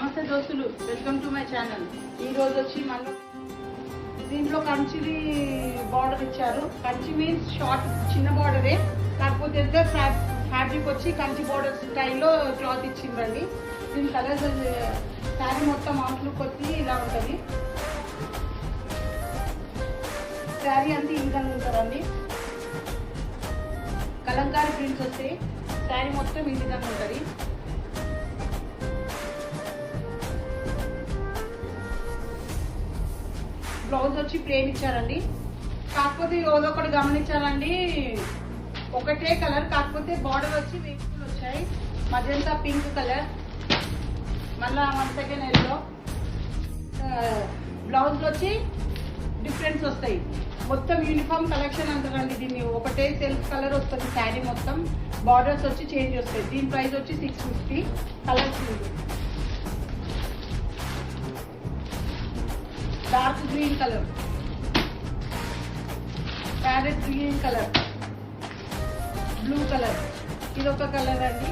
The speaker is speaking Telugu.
నమస్తే దోస్తులు, వెల్కమ్ టు మై ఛానల్. ఈ రోజు వచ్చి మనం దీంట్లో కంచిది బార్డర్ ఇచ్చారు. కంచి మీన్స్ షార్ట్ చిన్న బార్డరే, కాకపోతే ఫ్యాబ్రిక్ వచ్చి కంచి బార్డర్ స్టైల్లో క్లాత్ ఇచ్చిందండి. దీని కలర్స్ శారీ మొత్తం అవుట్లుక్ వచ్చి ఇలా ఉంటుంది. శారీ అంతా ఈ విధంగా ఉంటుందండి. కలంకారీ ప్రింట్స్ వస్తాయి. శారీ మొత్తం ఈ విధంగా ఉంటుంది. బ్లౌజ్ వచ్చి ప్లేన్ ఇచ్చారండి. కాకపోతే ఏదో ఒకటి గమనించాలండి, ఒకటే కలర్ కాకపోతే బార్డర్ వచ్చి వేపులు వచ్చాయి. మజంతా పింక్ కలర్, మళ్ళా 1 సెకండ్ ఎల్లో. బ్లౌజ్ వచ్చి డిఫరెన్స్ వస్తాయి. మొత్తం యూనిఫామ్ కలెక్షన్ అంటారండి దీన్ని. ఒకటే సెల్ఫ్ కలర్ వస్తుంది శారీ మొత్తం. బార్డర్స్ వచ్చి చేంజ్ వస్తాయి. దీని ప్రైస్ వచ్చి 650. Colours dark green colour, parrot green colour, blue colour, ఇది ఒక కలర్ అండి.